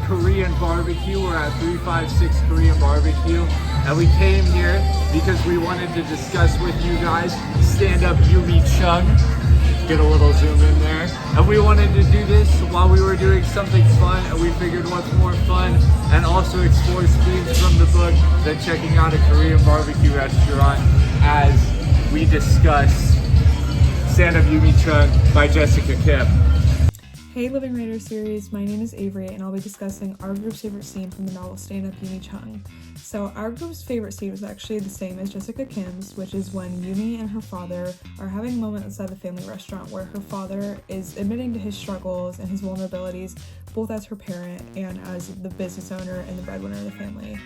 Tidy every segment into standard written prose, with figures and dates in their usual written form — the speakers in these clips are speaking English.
Korean barbecue. We're at 356 Korean Barbecue, and we came here because we wanted to discuss with you guys stand-up Yumi Chung. Get a little zoom in there. And we wanted to do this while we were doing something fun, and we figured what's more fun and also explores themes from the book than checking out a Korean barbecue restaurant as we discuss Stand-Up Yumi Chung by Jessica Kim. Hey Living Writer series, my name is Avery and I'll be discussing our group's favorite scene from the novel Stand-Up Yumi Chung. So our group's favorite scene was actually the same as Jessica Kim's, which is when Yumi and her father are having a moment inside the family restaurant where her father is admitting to his struggles and his vulnerabilities, both as her parent and as the business owner and the breadwinner of the family.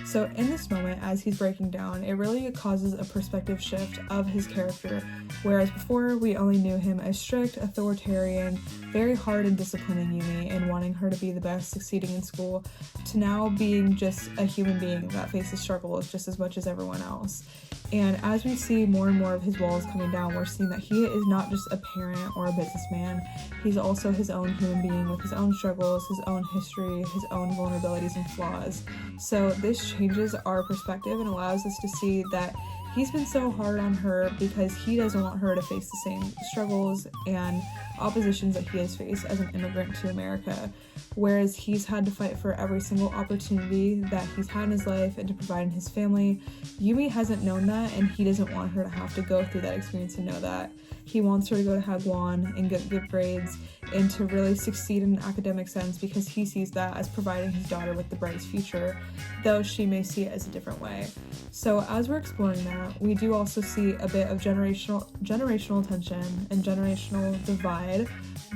So in this moment, as he's breaking down, it really causes a perspective shift of his character, whereas before we only knew him as strict, authoritarian, very hard and disciplining Yumi and wanting her to be the best, succeeding in school, to now being just a human being that faces struggles just as much as everyone else. And as we see more and more of his walls coming down, we're seeing that he is not just a parent or a businessman, he's also his own human being with his own struggles, his own history, his own vulnerabilities and flaws. So this changes our perspective and allows us to see that he's been so hard on her because he doesn't want her to face the same struggles and oppositions that he has faced as an immigrant to America. Whereas he's had to fight for every single opportunity that he's had in his life and to provide in his family, Yumi hasn't known that, and he doesn't want her to have to go through that experience and know that. He wants her to go to Hagwon and get good grades and to really succeed in an academic sense because he sees that as providing his daughter with the brightest future, though she may see it as a different way. So as we're exploring that, we do also see a bit of generational tension and generational divide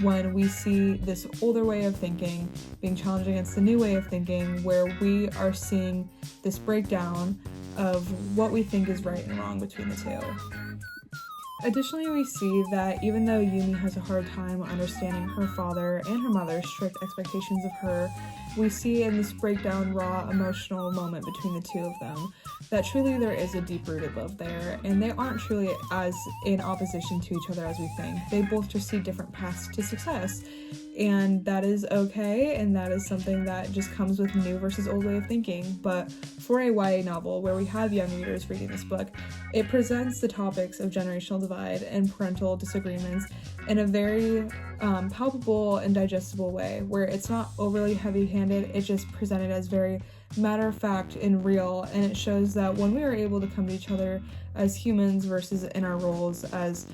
when we see this older way of thinking being challenged against the new way of thinking, where we are seeing this breakdown of what we think is right and wrong between the two. Additionally, we see that even though Yumi has a hard time understanding her father and her mother's strict expectations of her, we see in this breakdown, raw, emotional moment between the two of them that truly there is a deep-rooted love there, and they aren't truly as in opposition to each other as we think. They both just see different paths to success, and that is okay, and that is something that just comes with new versus old way of thinking. But for a YA novel where we have young readers reading this book, it presents the topics of generational divide and parental disagreements in a very palpable and digestible way, where it's not overly heavy-handed, it's just presented as very matter-of-fact and real, and it shows that when we are able to come to each other as humans versus in our roles as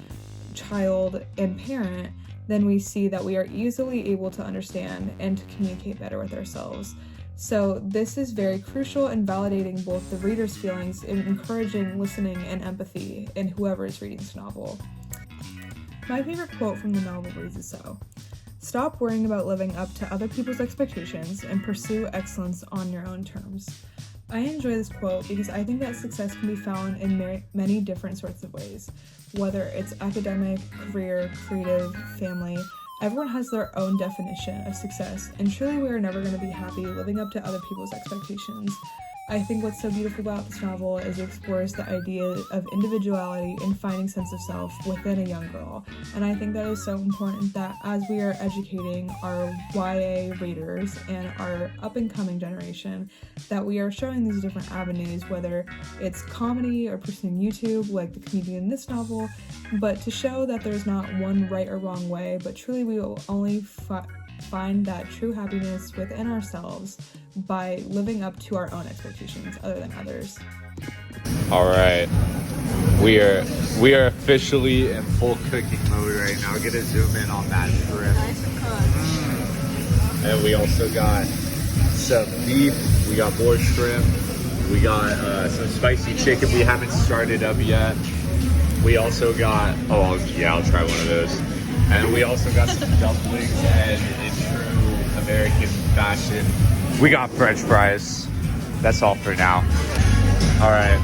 child and parent, then we see that we are easily able to understand and to communicate better with ourselves. So this is very crucial in validating both the reader's feelings and encouraging listening and empathy in whoever is reading this novel. My favorite quote from the novel reads as so: "Stop worrying about living up to other people's expectations and pursue excellence on your own terms." I enjoy this quote because I think that success can be found in many different sorts of ways. Whether it's academic, career, creative, family, everyone has their own definition of success, and truly we are never going to be happy living up to other people's expectations. I think what's so beautiful about this novel is it explores the idea of individuality and finding sense of self within a young girl. And I think that is so important that as we are educating our YA readers and our up-and-coming generation, that we are showing these different avenues, whether it's comedy or pursuing YouTube like the comedian in this novel, but to show that there's not one right or wrong way, but truly we will only find that true happiness within ourselves by living up to our own expectations other than others. All right, we are officially in full cooking mode right now. Get a zoom in on that shrimp. Nice and cooked. And we also got some beef. We got more shrimp. We got some spicy chicken we haven't started up yet. We also got, I'll try one of those. And we also got some dumplings, and in true American fashion, we got French fries. That's all for now. All right,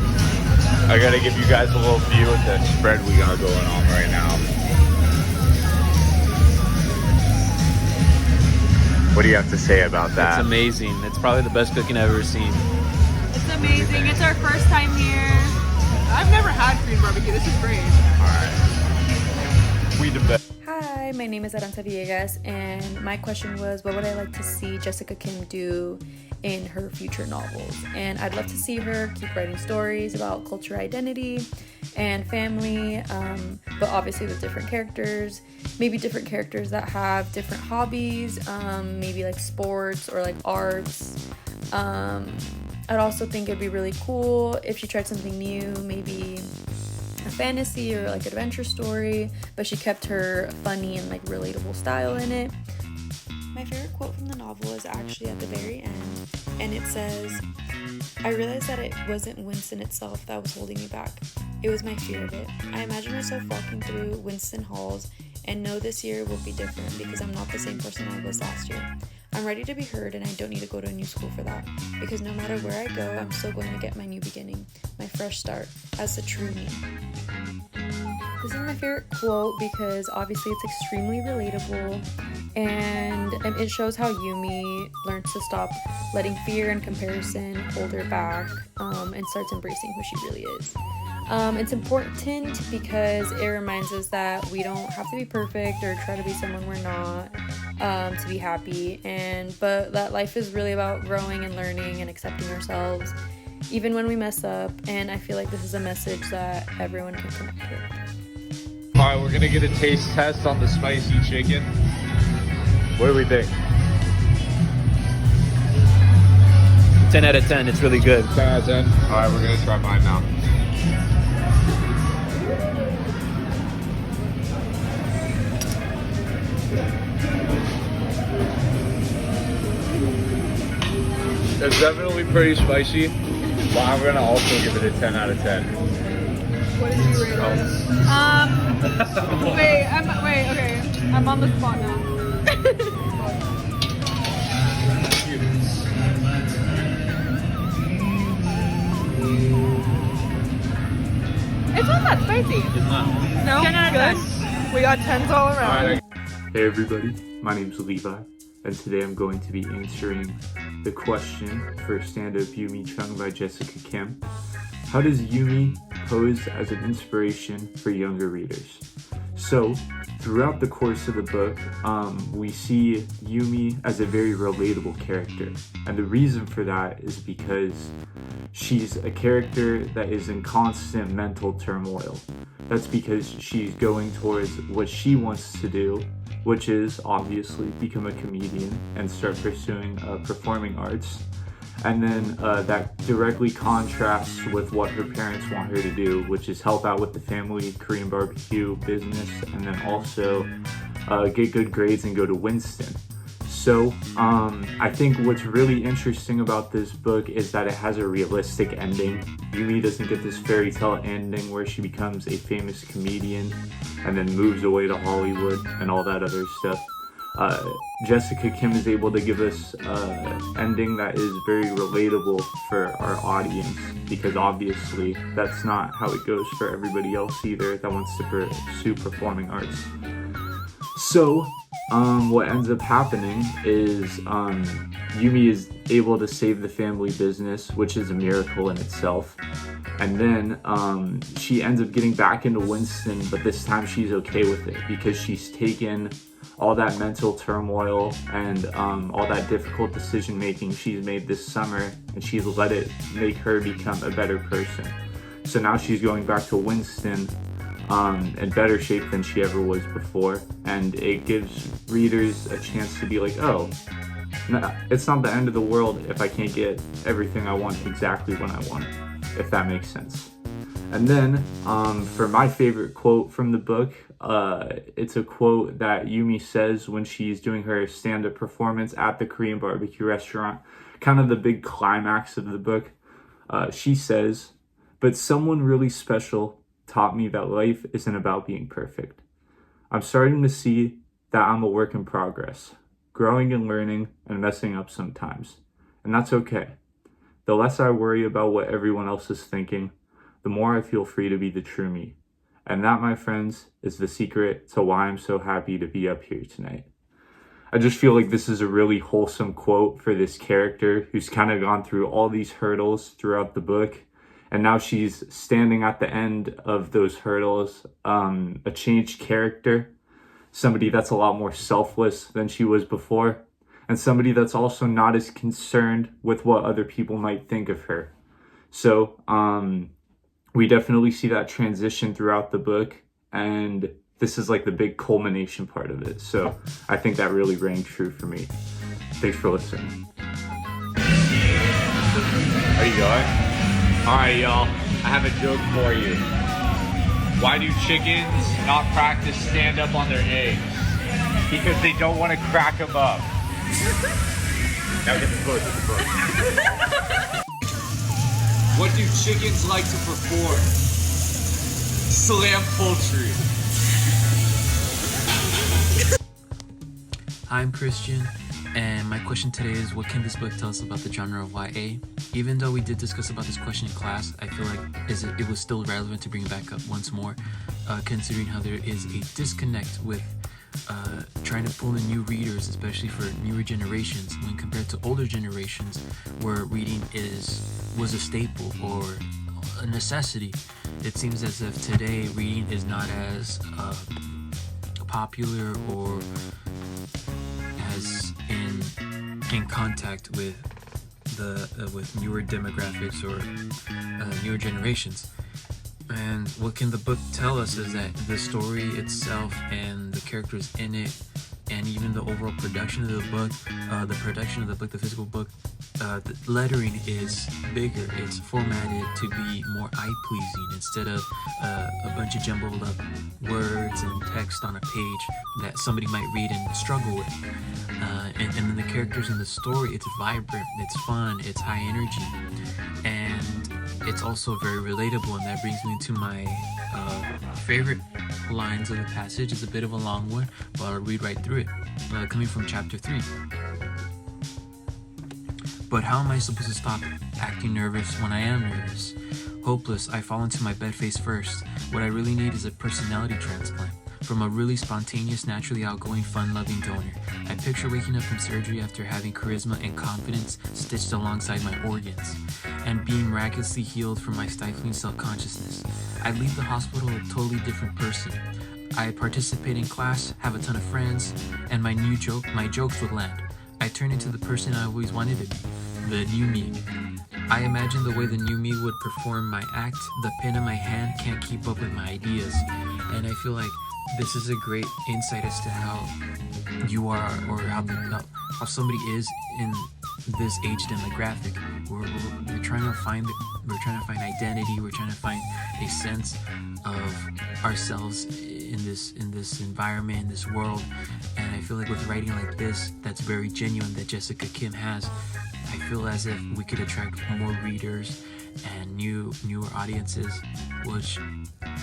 I gotta give you guys a little view of the spread we got going on right now. What do you have to say about that? It's amazing. It's probably the best cooking I've ever seen. It's amazing. It's our first time here. I've never had Korean barbecue. This is great. All right, we the best. Hi, Hi, my name is Aranza Villegas, and my question was, what would I like to see Jessica Kim do in her future novels? And I'd love to see her keep writing stories about culture identity and family, but obviously with different characters, maybe different characters that have different hobbies, maybe like sports or like arts. I'd also think it'd be really cool if she tried something new, maybe a fantasy or like adventure story, but she kept her funny and like relatable style in it. My favorite quote from the novel is actually at the very end, and it says, "I realized that it wasn't Winston itself that was holding me back. It was my fear of it. I imagine myself walking through Winston halls and know this year will be different because I'm not the same person I was last year. I'm ready to be heard, and I don't need to go to a new school for that, because no matter where I go, I'm still going to get my new beginning, my fresh start, as the true me." This is my favorite quote because obviously it's extremely relatable, and it shows how Yumi learns to stop letting fear and comparison hold her back, and starts embracing who she really is. It's important because it reminds us that we don't have to be perfect or try to be someone we're not, to be happy, but that life is really about growing and learning and accepting ourselves even when we mess up, and I feel like this is a message that everyone can connect with. Alright, we're gonna get a taste test on the spicy chicken. What do we think? 10 out of 10. It's really good. 10 out of 10. Alright, we're gonna try mine now. It's definitely pretty spicy, but I'm gonna also give it a 10 out of 10. What did you rate it? Okay. I'm on the spot now. It's not that spicy. It's not. No? 10 out of 10. We got 10s all around. Hey everybody, my name's Levi, and today I'm going to be answering the question for Stand Up Yumi Chung by Jessica Kim. How does Yumi pose as an inspiration for younger readers? So, throughout the course of the book, we see Yumi as a very relatable character. And the reason for that is because she's a character that is in constant mental turmoil. That's because she's going towards what she wants to do, which is obviously become a comedian and start pursuing performing arts. And then that directly contrasts with what her parents want her to do, which is help out with the family Korean barbecue business, and then also get good grades and go to Winston. So I think what's really interesting about this book is that it has a realistic ending. Yumi doesn't get this fairy tale ending where she becomes a famous comedian and then moves away to Hollywood and all that other stuff. Jessica Kim is able to give us an ending that is very relatable for our audience, because obviously that's not how it goes for everybody else either that wants to pursue performing arts. So what ends up happening is Yumi is able to save the family business, which is a miracle in itself. And then she ends up getting back into Winston, but this time she's okay with it because she's taken all that mental turmoil and all that difficult decision making she's made this summer, and she's let it make her become a better person. So now she's going back to Winston in better shape than she ever was before, and it gives readers a chance to be like, oh, no, it's not the end of the world if I can't get everything I want exactly when I want it, if that makes sense. And then for my favorite quote from the book, it's a quote that Yumi says when she's doing her stand-up performance at the Korean barbecue restaurant, kind of the big climax of the book. She says, "But someone really special taught me that life isn't about being perfect. I'm starting to see that I'm a work in progress, growing and learning and messing up sometimes. And that's okay. The less I worry about what everyone else is thinking, the more I feel free to be the true me. And that, my friends, is the secret to why I'm so happy to be up here tonight." I just feel like this is a really wholesome quote for this character who's kind of gone through all these hurdles throughout the book. And now she's standing at the end of those hurdles, a changed character somebody that's a lot more selfless than she was before, and somebody that's also not as concerned with what other people might think of her. So we definitely see that transition throughout the book, and this is like the big culmination part of it. So I think that really rang true for me. Thanks for listening. Are you going? All right, y'all. I have a joke for you. Why do chickens not practice stand up on their eggs? Because they don't want to crack them up. Now get the book, What do chickens like to perform? Slam poultry. Hi, I'm Christian, and my question today is, what can this book tell us about the genre of YA? Even though we did discuss about this question in class, I feel like it was still relevant to bring it back up once more, considering how there is a disconnect with trying to pull in new readers, especially for newer generations, when compared to older generations where reading was a staple or a necessity. It seems as if today reading is not as popular or as in contact with with newer demographics or newer generations. And what can the book tell us is that the story itself and the characters in it, and even the overall production of the book, the physical book, the lettering is bigger. It's formatted to be more eye-pleasing instead of a bunch of jumbled up words and text on a page that somebody might read and struggle with. And then the characters in the story, it's vibrant, it's fun, it's high energy, and it's also very relatable. And that brings me to my favorite lines of the passage. It's a bit of a long one, but I'll read right through it, coming from chapter 3. But how am I supposed to stop acting nervous when I am nervous? Hopeless, I fall into my bed face first. What I really need is a personality transplant from a really spontaneous, naturally outgoing, fun-loving donor. I picture waking up from surgery after having charisma and confidence stitched alongside my organs, and being miraculously healed from my stifling self-consciousness. I leave the hospital a totally different person. I participate in class, have a ton of friends, and my jokes would land. I turn into the person I always wanted to be, the new me. I imagine the way the new me would perform my act. The pen in my hand can't keep up with my ideas. And I feel like this is a great insight as to how you are, or how somebody is in this age demographic. We're trying to find identity. We're trying to find a sense of ourselves in this environment, in this world. And I feel like with writing like this, that's very genuine, that Jessica Kim has, I feel as if we could attract more readers and newer audiences, which,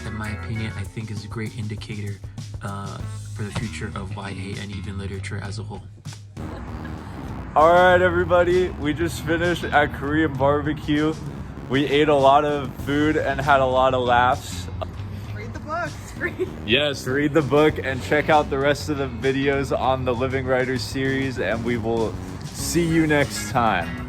in my opinion, I think is a great indicator for the future of YA and even literature as a whole. All right, everybody, we just finished at Korean barbecue. We ate a lot of food and had a lot of laughs. Read the book. It's free. Yes, read the book and check out the rest of the videos on the Living Writers series, and we will see you next time.